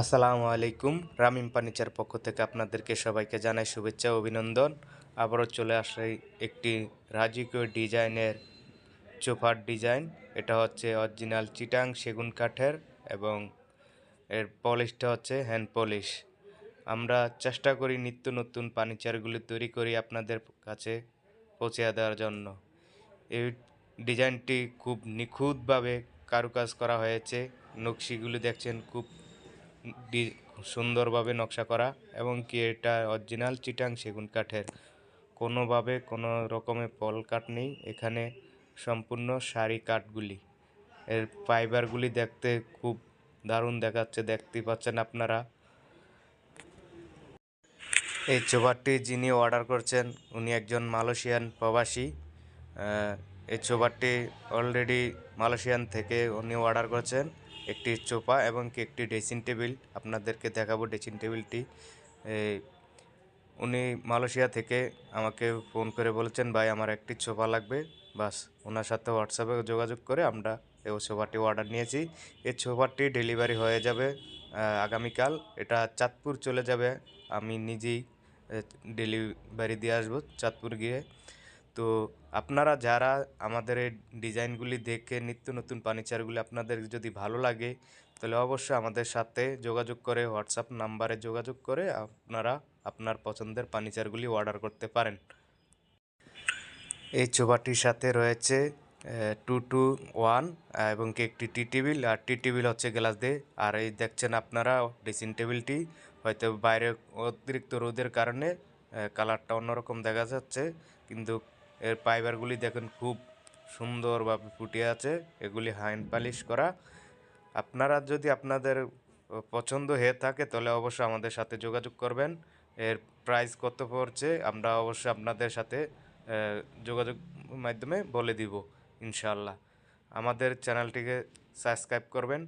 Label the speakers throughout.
Speaker 1: আসসালামু আলাইকুম। রামিম ফার্নিচার পক্ষ থেকে আপনাদেরকে সবাইকে জানাই শুভেচ্ছা ও অভিনন্দন। আবারও চলে আসে একটি রাজকীয় ডিজাইনের সোফার ডিজাইন। এটা হচ্ছে অরিজিনাল চিটাং সেগুন কাঠের এবং এর পলিশটা হচ্ছে হ্যান্ড পলিশ। আমরা চেষ্টা করি নিত্য নতুন ফার্নিচারগুলি তৈরি করি আপনাদের কাছে পৌঁছে দেওয়ার জন্য। এই ডিজাইনটি খুব নিখুঁতভাবে কারুকাজ করা হয়েছে। নকশিগুলি দেখছেন খুব সুন্দরভাবে নকশা করা এবং কি এটা অরিজিনাল চিটাং সেগুন কাঠের। কোনোভাবে কোনো রকমের পল কাঠ নেই এখানে, সম্পূর্ণ সারি কাঠগুলি। এর ফাইবারগুলি দেখতে খুব দারুণ দেখাচ্ছে, দেখতেই পাচ্ছেন আপনারা। এই সোফাটি যিনি অর্ডার করছেন উনি একজন মালয়েশিয়ান প্রবাসী। এই সোফাটি অলরেডি মালয়েশিয়ান থেকে উনি অর্ডার করেছেন একটি সোফা এবং কি একটি ড্রেসিং টেবিল। আপনাদেরকে দেখাবো ড্রেসিং টেবিলটি। উনি মালয়েশিয়া থেকে আমাকে ফোন করে বলেছেন, ভাই আমার একটি সোফা লাগবে। বাস ওনার সাথে হোয়াটসঅ্যাপে যোগাযোগ করে আমরা এই সোফাটি অর্ডার নিয়েছি। এই সোফাটি ডেলিভারি হয়ে যাবে আগামীকাল। এটা চাঁদপুর চলে যাবে, আমি নিজেই ডেলিভারি দিয়ে আসবো চাঁদপুর গিয়ে। তো আপনারা যারা আমাদের এই ডিজাইনগুলি দেখে নিত্য নতুন ফার্নিচারগুলি আপনাদের যদি ভালো লাগে তাহলে অবশ্যই আমাদের সাথে যোগাযোগ করে হোয়াটসঅ্যাপ নাম্বারে যোগাযোগ করে আপনারা আপনার পছন্দের ফার্নিচারগুলি অর্ডার করতে পারেন। এই সোফাটির সাথে রয়েছে 2 to 1 এবং কি একটি টি টেবিল, আর টি টেবিল হচ্ছে গ্লাস দিয়ে। আর এই দেখছেন আপনারা ড্রেসিং টেবিলটি হয়তো বাইরে অতিরিক্ত রোদের কারণে কালারটা অন্যরকম দেখা যাচ্ছে, কিন্তু এর ফাইবারগুলি দেখেন খুব সুন্দরভাবে ফুটে আছে। এগুলি হ্যান্ড পালিশ করা। আপনারা যদি আপনাদের পছন্দ হয়ে থাকে তাহলে অবশ্যই আমাদের সাথে যোগাযোগ করবেন। এর প্রাইস কত পড়ছে আমরা অবশ্যই আপনাদের সাথে যোগাযোগ মাধ্যমে বলে দিব ইনশাআল্লাহ। আমাদের চ্যানেলটিকে সাবস্ক্রাইব করবেন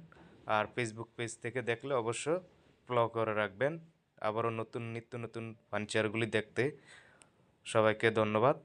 Speaker 1: আর ফেসবুক পেজ থেকে দেখলে অবশ্য ফলো করে রাখবেন। আবারও নতুন নিত্য নতুন ফার্নিচারগুলি দেখতে সবাইকে ধন্যবাদ।